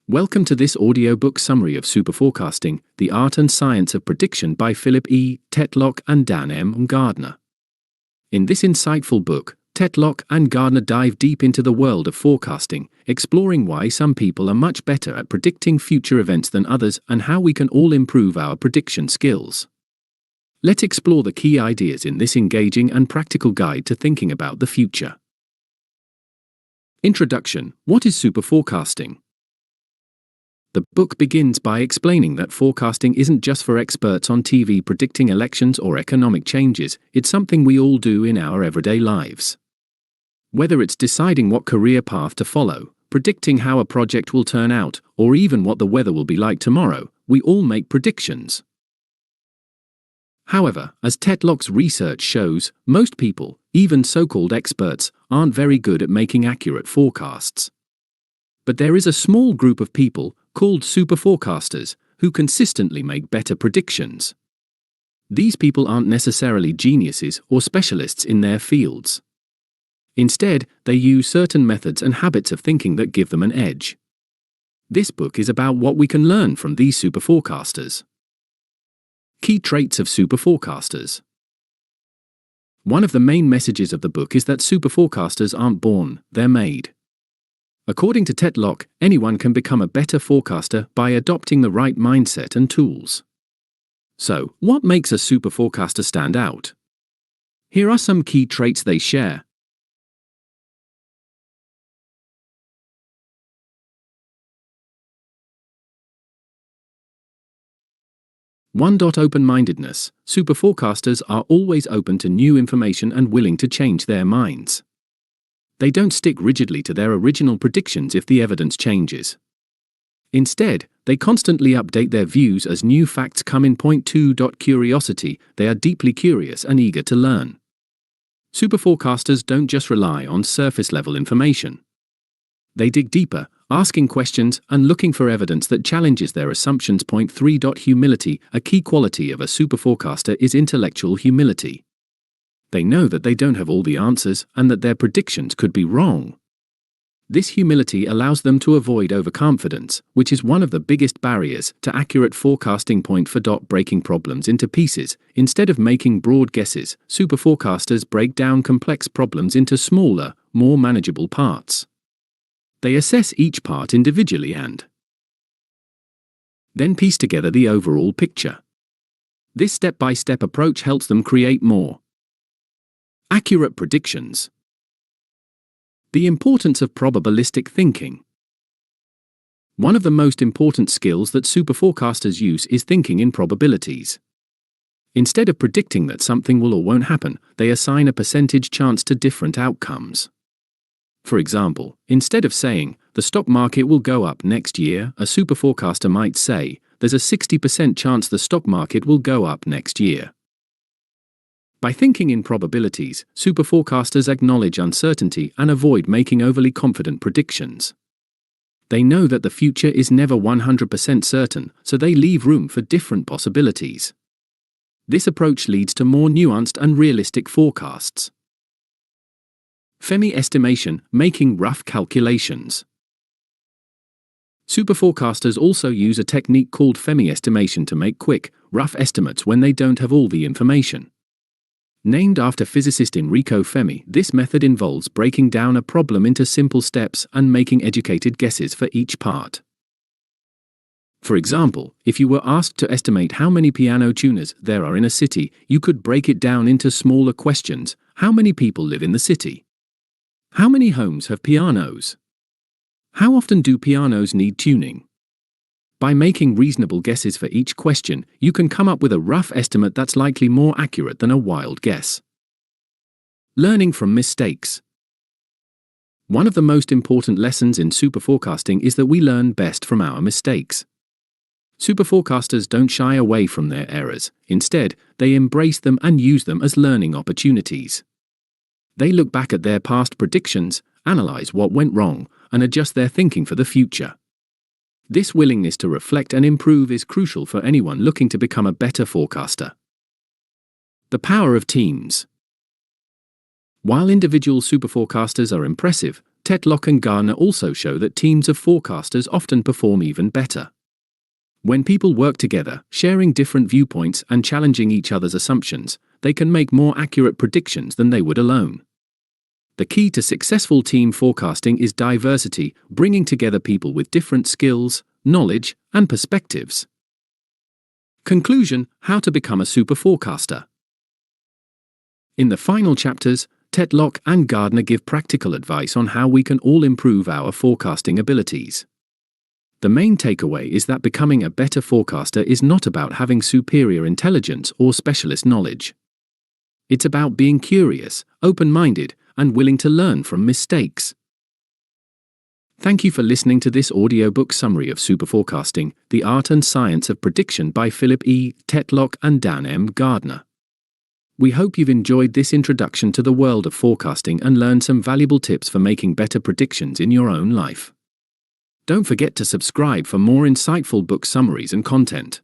Welcome to this audiobook summary of Superforecasting, the Art and Science of Prediction by Philip E. Tetlock and Dan M. Gardner. In this insightful book, Tetlock and Gardner dive deep into the world of forecasting, exploring why some people are much better at predicting future events than others and how we can all improve our prediction skills. Let's explore the key ideas in this engaging and practical guide to thinking about the future. Introduction: What is superforecasting? The book begins by explaining that forecasting isn't just for experts on TV predicting elections or economic changes, it's something we all do in our everyday lives. Whether it's deciding what career path to follow, predicting how a project will turn out, or even what the weather will be like tomorrow, we all make predictions. However, as Tetlock's research shows, most people, even so-called experts, aren't very good at making accurate forecasts. But there is a small group of people, called Superforecasters, who consistently make better predictions. These people aren't necessarily geniuses or specialists in their fields. Instead, they use certain methods and habits of thinking that give them an edge. This book is about what we can learn from these superforecasters. Key traits of superforecasters. One of the main messages of the book is that superforecasters aren't born, they're made. According to Tetlock, anyone can become a better forecaster by adopting the right mindset and tools. So, what makes a superforecaster stand out? Here are some key traits they share. Open-mindedness. Superforecasters are always open to new information and willing to change their minds. They don't stick rigidly to their original predictions if the evidence changes. Instead, they constantly update their views as new facts come in. 2. Curiosity. They are deeply curious and eager to learn. Superforecasters don't just rely on surface-level information. They dig deeper, asking questions and looking for evidence that challenges their assumptions. 3. Humility. A key quality of a superforecaster is intellectual humility. They know that they don't have all the answers and that their predictions could be wrong. This humility allows them to avoid overconfidence, which is one of the biggest barriers to accurate forecasting. 4. Breaking problems into pieces. Instead of making broad guesses, superforecasters break down complex problems into smaller, more manageable parts. They assess each part individually and then piece together the overall picture. This step-by-step approach helps them create more accurate predictions. The importance of probabilistic thinking. One of the most important skills that superforecasters use is thinking in probabilities. Instead of predicting that something will or won't happen, they assign a percentage chance to different outcomes. For example, instead of saying, the stock market will go up next year, a superforecaster might say, there's a 60% chance the stock market will go up next year. By thinking in probabilities, superforecasters acknowledge uncertainty and avoid making overly confident predictions. They know that the future is never 100% certain, so they leave room for different possibilities. This approach leads to more nuanced and realistic forecasts. Fermi estimation, making rough calculations. Superforecasters also use a technique called Fermi estimation to make quick, rough estimates when they don't have all the information. Named after physicist Enrico Fermi, this method involves breaking down a problem into simple steps and making educated guesses for each part. For example, if you were asked to estimate how many piano tuners there are in a city, you could break it down into smaller questions. How many people live in the city? How many homes have pianos? How often do pianos need tuning? By making reasonable guesses for each question, you can come up with a rough estimate that's likely more accurate than a wild guess. Learning from mistakes. One of the most important lessons in superforecasting is that we learn best from our mistakes. Superforecasters don't shy away from their errors. Instead, they embrace them and use them as learning opportunities. They look back at their past predictions, analyze what went wrong, and adjust their thinking for the future. This willingness to reflect and improve is crucial for anyone looking to become a better forecaster. The power of teams. While individual superforecasters are impressive, Tetlock and Gardner also show that teams of forecasters often perform even better. When people work together, sharing different viewpoints and challenging each other's assumptions, they can make more accurate predictions than they would alone. The key to successful team forecasting is diversity, bringing together people with different skills, knowledge, and perspectives. Conclusion: How to become a superforecaster. In the final chapters, Tetlock and Gardner give practical advice on how we can all improve our forecasting abilities. The main takeaway is that becoming a better forecaster is not about having superior intelligence or specialist knowledge. It's about being curious, open-minded, and willing to learn from mistakes. Thank you for listening to this audiobook summary of Superforecasting, The Art and Science of Prediction by Philip E. Tetlock and Dan M. Gardner. We hope you've enjoyed this introduction to the world of forecasting and learned some valuable tips for making better predictions in your own life. Don't forget to subscribe for more insightful book summaries and content.